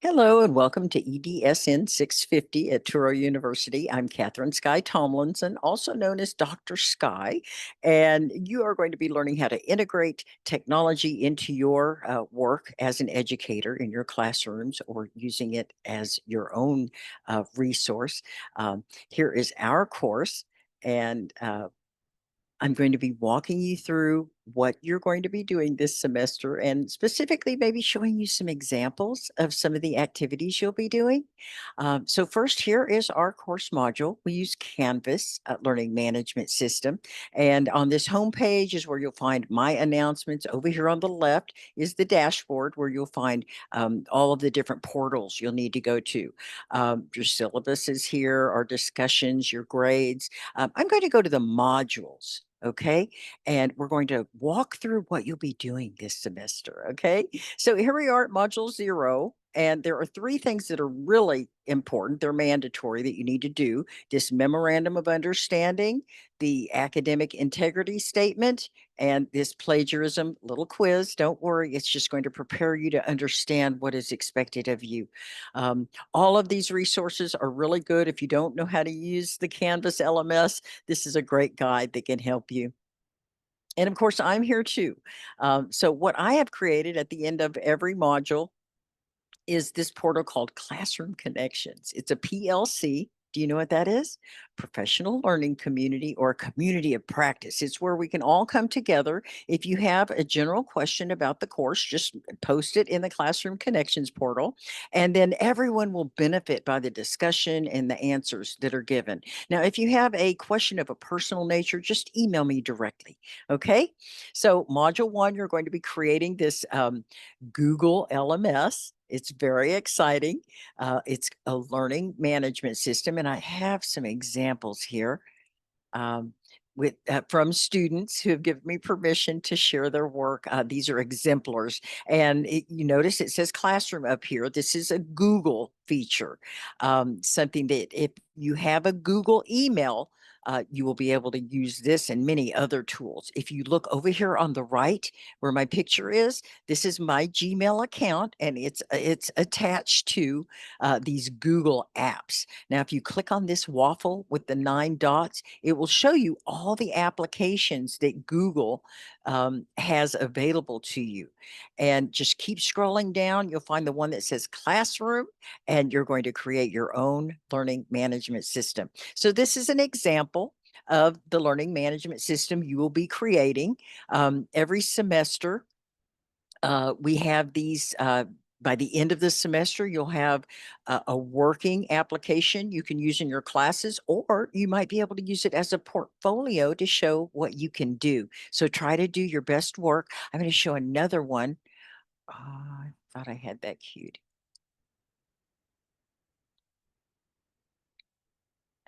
Hello and welcome to EDSN 650 at Touro University. I'm Catherine Sky Tomlinson, also known as Dr. Sky, and you are going to be learning how to integrate technology into your work as an educator in your classrooms or using it as your own resource. Here is our course, and I'm going to be walking you through what you're going to be doing this semester and specifically maybe showing you some examples of some of the activities you'll be doing. So first, here is our course module. We use Canvas Learning Management System. And on this homepage is where you'll find my announcements. Over here on the left is the dashboard where you'll find all of the different portals you'll need to go to. Your syllabus is here, our discussions, your grades. I'm going to go to the modules. Okay. And we're going to walk through what you'll be doing this semester. Okay. So here we are at module 0. And there are three things that are really important. They're mandatory that you need to do: this memorandum of understanding, the academic integrity statement, and this plagiarism little quiz. Don't worry, it's just going to prepare you to understand what is expected of you. All of these resources are really good. If you don't know how to use the Canvas LMS, this is a great guide that can help you. And of course, I'm here too. So what I have created at the end of every module is this portal called Classroom Connections. It's a PLC. Do you know what that is? Professional Learning Community, or a community of practice. It's where we can all come together. If you have a general question about the course, just post it in the Classroom Connections portal, and then everyone will benefit by the discussion and the answers that are given. Now, if you have a question of a personal nature, just email me directly. Okay. So, Module 1, you're going to be creating this Google LMS. It's very exciting. It's a learning management system, and I have some examples here um, with from students who have given me permission to share their work. These are exemplars, and you notice it says classroom up here. This is a Google feature, something that if you have a Google email, you will be able to use this and many other tools. If you look over here on the right where my picture is, this is my Gmail account, and it's attached to these Google apps. Now, if you click on this waffle with the 9 dots, it will show you all the applications that Google has available to you. And just keep scrolling down. You'll find the one that says Classroom, and you're going to create your own learning management system. So, this is an example of the learning management system you will be creating every semester. We have these. By the end of the semester, you'll have a working application you can use in your classes, or you might be able to use it as a portfolio to show what you can do. So try to do your best work. I'm going to show another one. I thought I had that cued.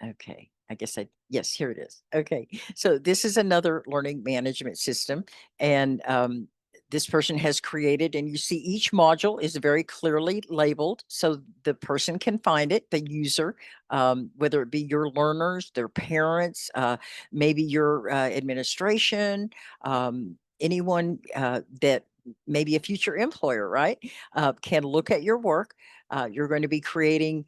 Okay. I guess yes, here it is. Okay. So this is another learning management system. And this person has created, and you see each module is very clearly labeled so the person can find it, the user, whether it be your learners, their parents, maybe your administration, anyone that maybe a future employer, right, can look at your work. You're going to be creating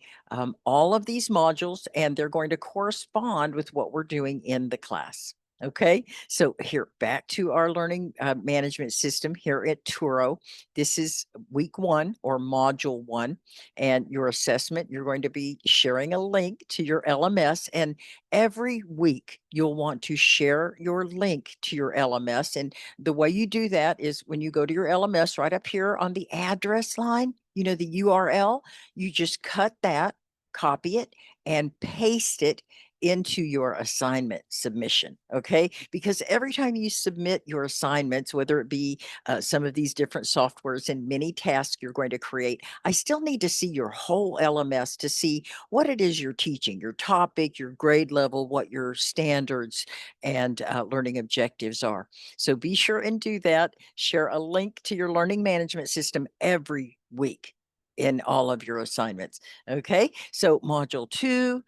all of these modules, and they're going to correspond with what we're doing in the class. Okay, so here back to our learning management system here at Turo. This is week 1 or module 1, and your assessment. You're going to be sharing a link to your LMS, and every week you'll want to share your link to your LMS. And the way you do that is when you go to your LMS right up here on the address line, the URL, you just cut that, copy it, and paste it into your assignment submission. Okay. Because every time you submit your assignments, whether it be some of these different softwares and many tasks you're going to create, I still need to see your whole LMS to see what it is you're teaching, your topic, your grade level, what your standards and learning objectives are. So be sure and do that. Share a link to your learning management system every week. in all of your assignments. Okay, so Module 2,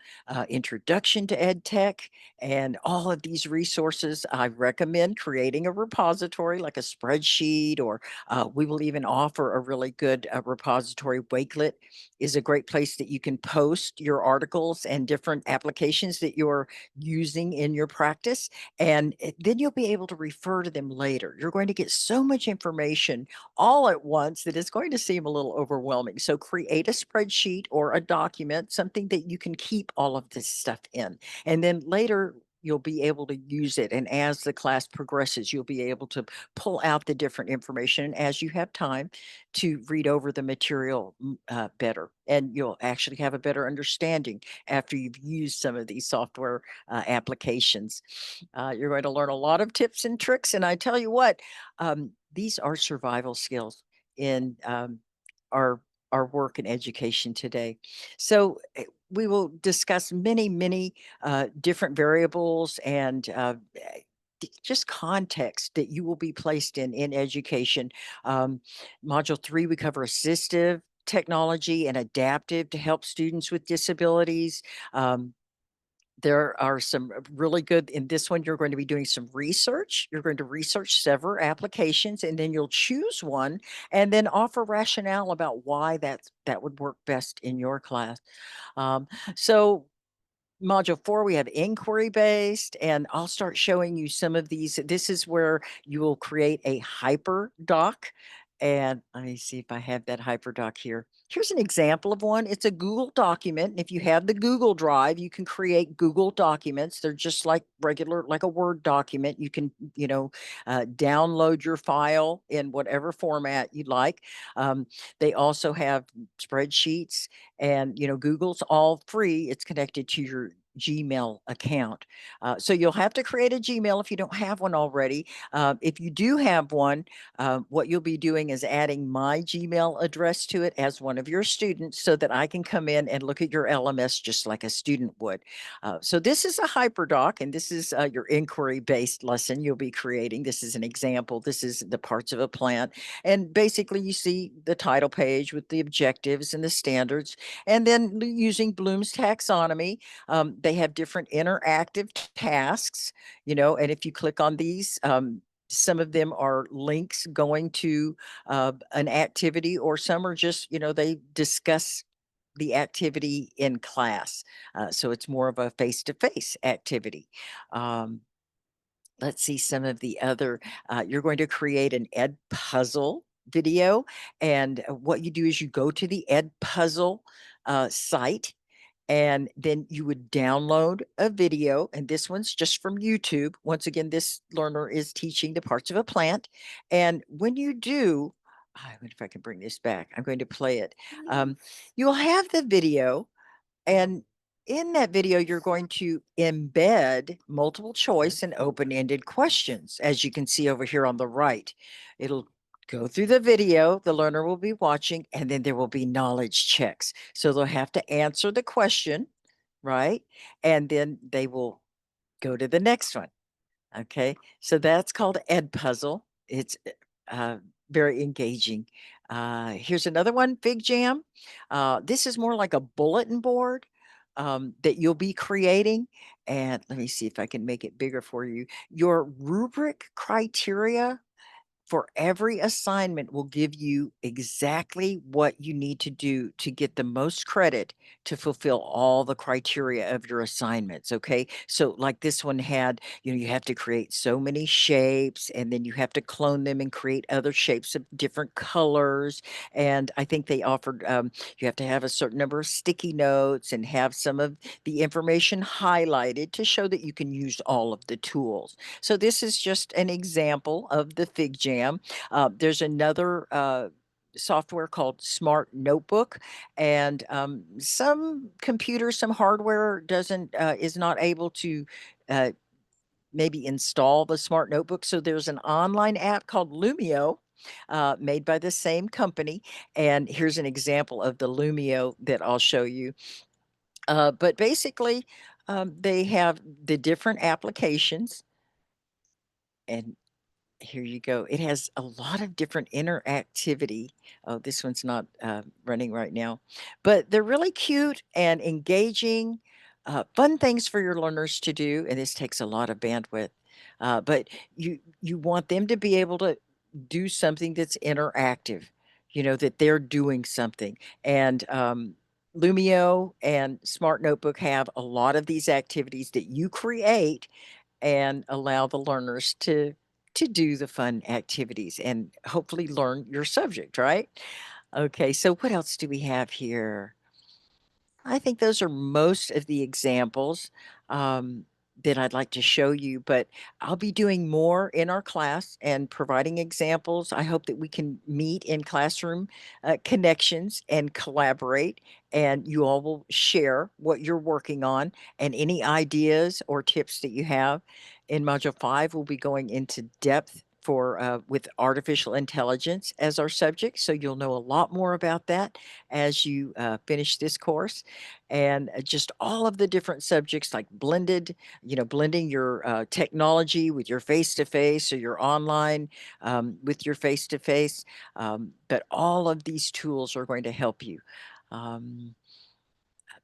Introduction to Ed Tech, and all of these resources, I recommend creating a repository like a spreadsheet, or we will even offer a really good repository. Wakelet is a great place that you can post your articles and different applications that you're using in your practice, and then you'll be able to refer to them later. You're going to get so much information all at once that it's going to seem a little overwhelming. So create a spreadsheet or a document, something that you can keep all of this stuff in. And then later, you'll be able to use it. And as the class progresses, you'll be able to pull out the different information as you have time to read over the material better. And you'll actually have a better understanding after you've used some of these software applications. You're going to learn a lot of tips and tricks. And I tell you what, these are survival skills in our our work in education today. So we will discuss many, many different variables and just context that you will be placed in education. Um, Module 3, we cover assistive technology and adaptive to help students with disabilities. There are some really good in this one, you're going to be doing some research. You're going to research several applications, and then you'll choose one and then offer rationale about why that would work best in your class. Um, so Module 4, we have inquiry based, and I'll start showing you some of these. This is where you will create a hyperdoc. And let me see if I have that hyperdoc here. Here's an example of one. It's a Google document. And if you have the Google Drive, you can create Google documents. They're just like regular, like a Word document. You can, download your file in whatever format you'd like. They also have spreadsheets, and Google's all free. It's connected to your Gmail account. So you'll have to create a Gmail if you don't have one already. If you do have one, what you'll be doing is adding my Gmail address to it as one of your students, so that I can come in and look at your LMS just like a student would. So this is a hyperdoc, and this is your inquiry-based lesson you'll be creating. This is an example. This is the parts of a plant. And basically, you see the title page with the objectives and the standards. And then using Bloom's taxonomy, they have different interactive tasks, and if you click on these, some of them are links going to an activity, or some are just, they discuss the activity in class. So it's more of a face-to-face activity. Um, let's see some of the other, you're going to create an Ed Puzzle video. And what you do is you go to the Ed Puzzle site, and then you would download a video, and this one's just from YouTube. Once again, this learner is teaching the parts of a plant. And when you do, I wonder if I can bring this back. I'm going to play it. You'll have the video, and in that video, you're going to embed multiple choice and open-ended questions, as you can see over here on the right. It'll go through the video, the learner will be watching, and then there will be knowledge checks. So they'll have to answer the question, right? And then they will go to the next one. Okay, so that's called Ed Puzzle. It's uh, very engaging. Here's another one, Fig Jam. This is more like a bulletin board that you'll be creating. And let me see if I can make it bigger for you. Your rubric criteria for every assignment will give you exactly what you need to do to get the most credit to fulfill all the criteria of your assignments. Okay. So, like this one had, you have to create so many shapes, and then you have to clone them and create other shapes of different colors. And I think they offered, you have to have a certain number of sticky notes and have some of the information highlighted to show that you can use all of the tools. So this is just an example of the Fig Jam. There's another software called Smart Notebook, and some computers, some hardware doesn't is not able to uh, maybe install the Smart Notebook. So there's an online app called Lumio. Made by the same company. And here's an example of the Lumio that I'll show you. But basically, they have the different applications, and Here you go. It has a lot of different interactivity. Oh, this one's not running right now, but they're really cute and engaging, fun things for your learners to do. And this takes a lot of bandwidth, but you want them to be able to do something that's interactive. You know that they're doing something, and Lumio and Smart Notebook have a lot of these activities that you create and allow the learners to do the fun activities and hopefully learn your subject, right? Okay, so what else do we have here? I think those are most of the examples um, that I'd like to show you, but I'll be doing more in our class and providing examples. I hope that we can meet in classroom connections and collaborate, and you all will share what you're working on and any ideas or tips that you have. In Module 5, we'll be going into depth for with artificial intelligence as our subject, so you'll know a lot more about that as you finish this course, and just all of the different subjects like blended, blending your technology with your face to face or your online with your face to face. But all of these tools are going to help you. Um,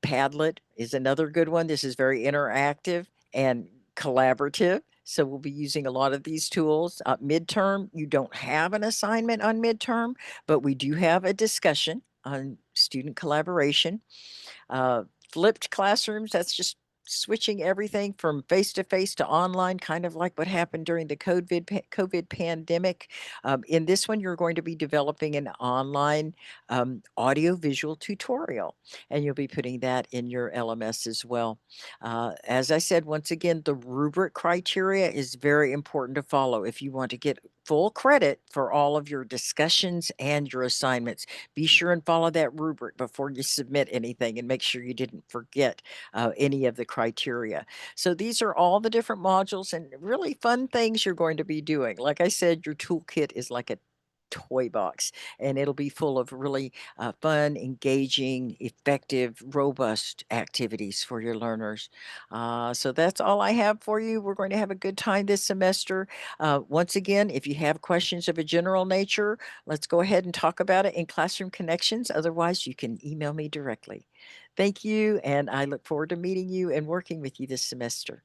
Padlet is another good one. This is very interactive and collaborative. So we'll be using a lot of these tools. Midterm, you don't have an assignment on midterm, but we do have a discussion on student collaboration. Uh, Flipped classrooms, that's just switching everything from face to face to online, kind of like what happened during the COVID pandemic. In this one, you're going to be developing an online audio visual tutorial, and you'll be putting that in your LMS as well. As I said, once again, the rubric criteria is very important to follow if you want to get full credit for all of your discussions and your assignments. Be sure and follow that rubric before you submit anything and make sure you didn't forget any of the criteria. So these are all the different modules and really fun things you're going to be doing. Like I said, your toolkit is like a toy box, and it'll be full of really fun, engaging, effective, robust activities for your learners. So that's all I have for you. We're going to have a good time this semester. Once again, if you have questions of a general nature, let's go ahead and talk about it in Classroom Connections. Otherwise, you can email me directly. Thank you, and I look forward to meeting you and working with you this semester.